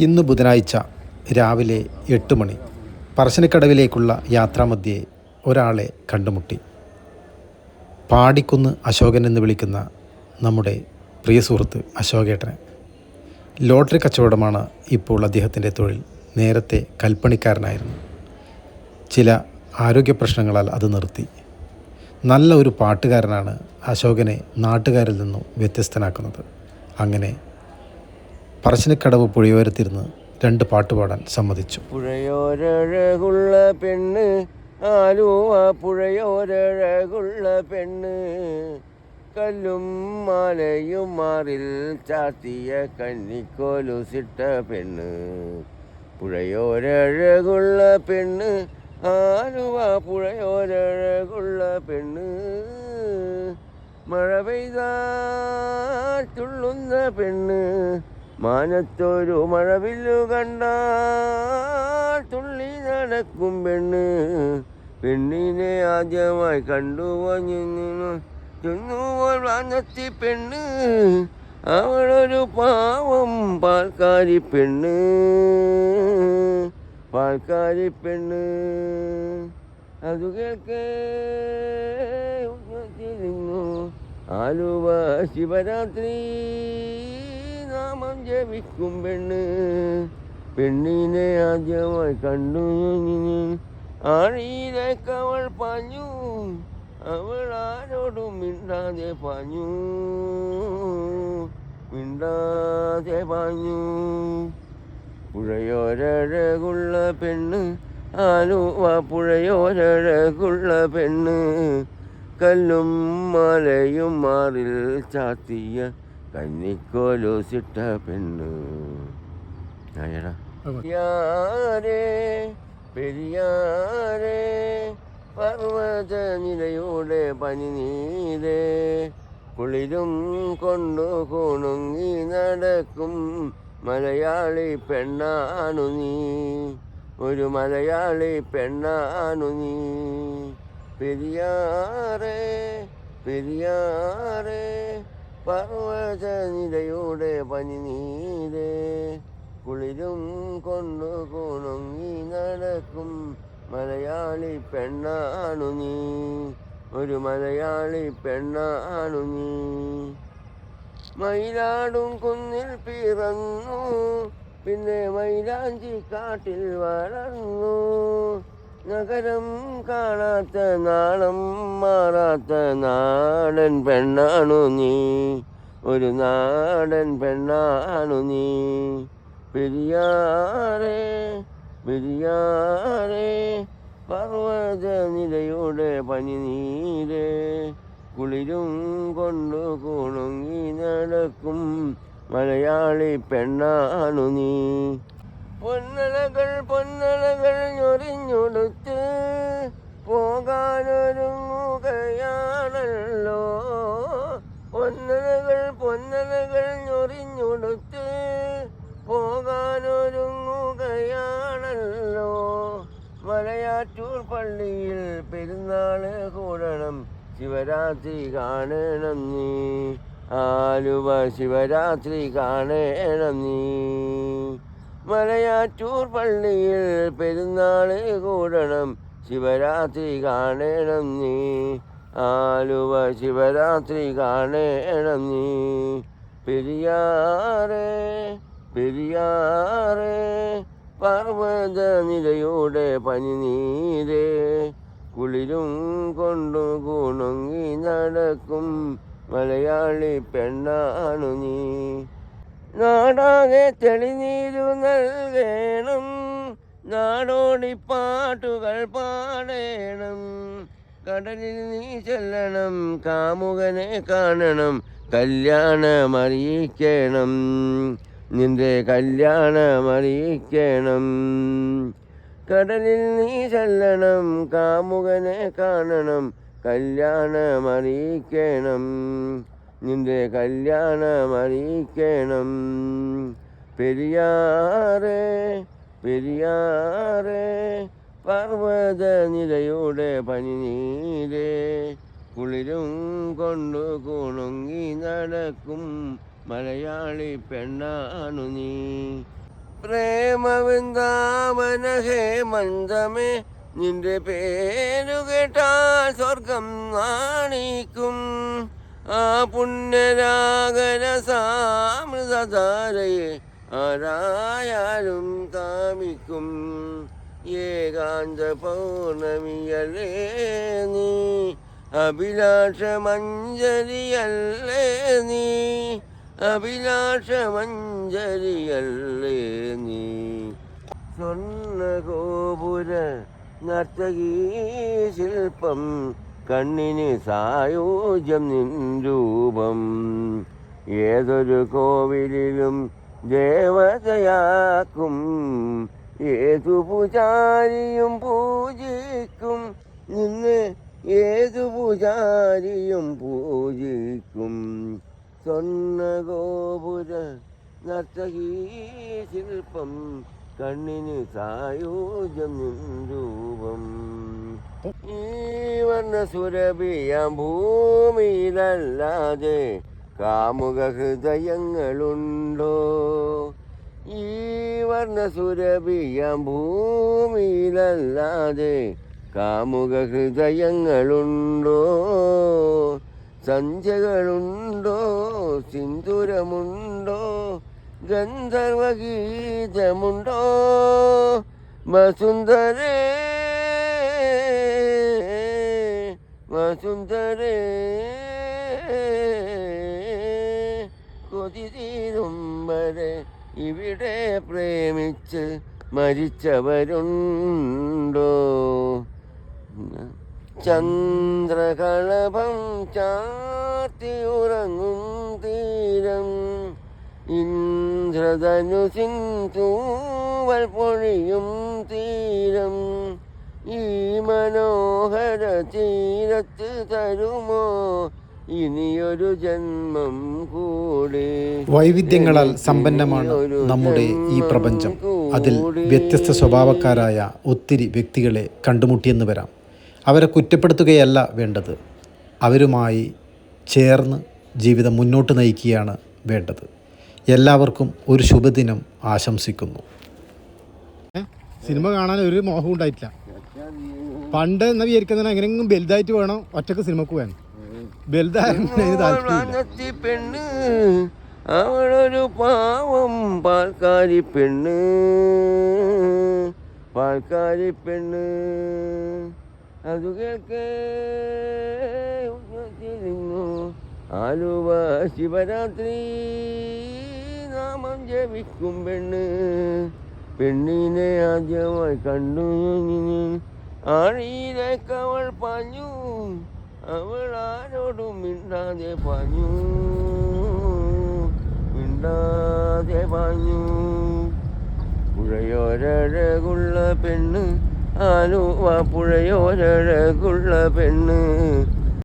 ഇന്ന് ബുധനാഴ്ച രാവിലെ 8 മണി പറശ്ശിനിക്കടവിലേക്കുള്ള യാത്രാമധ്യേ ഒരാളെ കണ്ടുമുട്ടി. പാടിക്കുന്ന് അശോകൻ എന്ന് വിളിക്കുന്ന നമ്മുടെ പ്രിയ സുഹൃത്ത് അശോകേട്ടന്. ലോട്ടറി കച്ചവടമാണ് ഇപ്പോൾ അദ്ദേഹത്തിൻ്റെ തൊഴിൽ. നേരത്തെ കൽപ്പണിക്കാരനായിരുന്നു. ചില ആരോഗ്യ പ്രശ്നങ്ങളാൽ അത് നിർത്തി. നല്ല ഒരു പാട്ടുകാരനാണ് അശോകനെ നാട്ടുകാരിൽ നിന്നും വ്യത്യസ്തനാക്കുന്നത്. അങ്ങനെ പറശ്ശിനിക്കടവ് പുഴയോരത്തിരുന്ന് 2 പാട്ട് പാടാൻ സമ്മതിച്ചു. പുഴയോരഴകുള്ള പെണ്ണ്, ആലുവ പുഴയോരഴകുള്ള പെണ്ണ്, കല്ലും മാലയും മാറിൽ ചാത്തിയ കന്നിക്കോലുസിട്ട പെണ്ണ്. പുഴയോരഴകുള്ള പെണ്ണ്, ആലുവ പുഴയോരഴകുള്ള പെണ്ണ്, മഴ പെയ്താൽ തുള്ളുന്ന പെണ്ണ്, മാനത്തൊരു മഴവില്ലു കണ്ടാൽ തുള്ളി നടക്കും പെണ്ണ്. പെണ്ണിനെ ആദ്യമായി ചെന്നുപോൽ വാനത്തി പെണ്ണ്, അവളൊരു പാവം പാൽക്കാരി പെണ്ണ്, പാൽക്കാരി പെണ്ണ്. അതു കേൾക്കേ ആലുവ ശിവരാത്രി നാമം ജപിക്കും പെണ്ണ്. പെണ്ണിനെ ആദ്യമായി കണ്ടു ആഴിയിലേക്ക് അവൾ പാഞ്ഞു, അവൾ ആരോടും മിണ്ടാതെ പാഞ്ഞു, മിണ്ടാതെ പാഞ്ഞു. പുഴയോരഴകുള്ള പെണ്ണ്, ആലുവ പുഴയോരഴകുള്ള പെണ്ണ്, കല്ലും മലയും മാറിൽ ചാത്തിയ കന്നിക്കോലുസിട്ട പെണ്ണ്. പെരിയാരേ പെരിയാരേ പർവ്വത നിലയുടെ പനിനീരേ, കുളിരും കൊണ്ടു കുണുങ്ങി നടക്കും മലയാളി പെണ്ണാണു നീ, ഒരു മലയാളി പെണ്ണാണു നീ. പെരിയാറേ പെരിയാറേ പർവ്വത നിലയുടെ പനിനീരേ, കുളിരും കൊണ്ടു കുണുങ്ങി നടക്കും മലയാളി പെണ്ണാണു നീ, ഒരു മലയാളി പെണ്ണാണു നീ. മയിലാടും കുന്നിൽ പിറന്നു, പിന്നെ മൈലാഞ്ചി കാട്ടിൽ വളർന്നു, നഗരം കാണാത്ത നാണം മാറാത്ത നാടൻ പെണ്ണാണു നീ, ഒരു നാടൻ പെണ്ണാണു നീ. പെരിയാറേ പെരിയാറേ പർവ്വത നിലയുടെ പനിനീരേ, കുളിരും കൊണ്ടു കുണുങ്ങി നടക്കും മലയാളി പെണ്ണാണു നീ. പൊന്നലകൾ പൊന്നലകൾ ഞൊറിഞ്ഞൊടുത്ത് പോകാനൊരുങ്ങുകയാണല്ലോ, പൊന്നലകൾ പൊന്നലകൾ ഞൊറിഞ്ഞൊടുത്ത് പോകാനൊരുങ്ങുകയാണല്ലോ. മലയാറ്റൂർ പള്ളിയിൽ പെരുന്നാള് കൂടണം, ശിവരാത്രി കാണണം നീ, ആലുവ ശിവരാത്രി കാണണം നീ. മലയാറ്റൂർ പള്ളിയിൽ പെരുന്നാള് കൂടണം, ശിവരാത്രി കാണണം നീ, ആലുവ ശിവരാത്രി കാണണം നീ. പെരിയാറേ പെരിയാറേ പർവ്വത നിലയുടെ പനിനീരേ, കുളിരും കൊണ്ടു കുണുങ്ങി നടക്കും മലയാളി പെണ്ണാണു നീ. നാടാകെ തെളിനീരു നൽകണം, നാടോടിപ്പാട്ടുകൾ പാടേണം, കടലിൽ നീ ചെല്ലണം, കാമുകനെ കാണണം, കല്യാണമറിയിക്കണം, നിന്റെ കല്യാണമറിയിക്കണം. കടലിൽ നീ ചെല്ലണം, കാമുകനെ കാണണം, കല്യാണമറിയിക്കണം, നിന്റെ കല്യാണമറിയിക്കണം. പെരിയാറേ പെരിയാറേ പർവ്വത നിലയുടെ പനിനീരേ, കുളിരും കൊണ്ടു കുണുങ്ങി നടക്കും മലയാളി പെണ്ണാണു നീ. പ്രേമവൃന്ദാവന ഹേമന്തമേ നിന്റെ പേരു കേട്ടാൽ സ്വർഗം നാണിക്കും. ആ പുണ്യരാഗന സാമൃതധാരയെ ആരായാലും കാമിക്കും. ഏകാന്ത പൗർണമിയല്ലേ നീ, അഭിലാഷമഞ്ജരിയല്ലേ നീ, അഭിലാഷമഞ്ജരിയല്ലേ നീ. സ്വർണ്ണഗോപുര നർത്തകീ ശില്പം കണ്ണിന് സായോജ്യം നിൻ രൂപം. ഏതൊരു കോവിലിലും ദേവതയാക്കും, ഏതു പൂജാരിയും പൂജിക്കും നിന്നെ, ഏതു പൂജാരിയും പൂജിക്കും. സ്വർണ്ണഗോപുര നർത്തകീ ശില്പം കണ്ണിന് സായോജ്യം നിൻ രൂപം. ഈ വർണ്ണസുരഭിയാം ഭൂമിയിലല്ലാതെ കാമുക ഹൃദയങ്ങളുണ്ടോ? ഈ വർണ്ണസുരഭിയാം ഭൂമിയിലല്ലാതെ കാമുക ഹൃദയങ്ങളുണ്ടോ? സന്ധ്യകളുണ്ടോ, സിന്ദൂരമുണ്ടോ, ഗന്ധർവഗീതമുണ്ടോ? വസുന്ധരേ വസുന്ധരേ കൊതി തീരും വരെ ഇവിടെ പ്രേമിച്ച് മരിച്ചവരുണ്ടോ? ചന്ദ്രകളഭം ചാർത്തി ഉറങ്ങും തീരം, ഇന്ദ്രധനുസിൻ തൂവൽ പൊഴിയും തീരം. ഈ മനോഹര തീരത്ത് തരുമോ ഇനിയൊരു ജന്മം കൂടി? വൈവിധ്യങ്ങളാൽ സമ്പന്നമാണ് നമ്മുടെ ഈ പ്രപഞ്ചം. അതിൽ വ്യത്യസ്ത സ്വഭാവക്കാരായ ഒത്തിരി വ്യക്തികളെ കണ്ടുമുട്ടിയെന്ന് വരാം. അവരെ കുറ്റപ്പെടുത്തുകയല്ല വേണ്ടത്, അവരുമായി ചേർന്ന് ജീവിതം മുന്നോട്ട് നയിക്കുകയാണ് വേണ്ടത്. എല്ലാവർക്കും ഒരു ശുഭദിനം ആശംസിക്കുന്നു. സിനിമ കാണാൻ ഒരു മോഹം ഉണ്ടായിട്ടില്ല. പണ്ട് എന്നാ വിചാരിക്കുന്ന എങ്ങനെയെങ്കിലും വലുതായിട്ട് വേണം ഒറ്റക്ക് സിനിമക്ക് പോകാൻ. വലുതായി പെണ്ണ് അവളൊരു പാവം പാൽക്കാരി പെണ്ണ്, പാൽക്കാരി പെണ്ണ്. അതു കേൾക്കേ ആലുവ ശിവരാത്രി നാമം ജപിക്കും പെണ്ണ്. പെണ്ണിനെ ആദ്യമായി കണ്ടു ആഴിയിലേക്കവൾ പാഞ്ഞു, അവൾ ആരോടും മിണ്ടാതെ പാഞ്ഞു, മിണ്ടാതെ പാഞ്ഞു. പുഴയോരഴകുള്ള പെണ്ണ്, ആലുവ പുഴയോരഴകുള്ള പെണ്ണ്.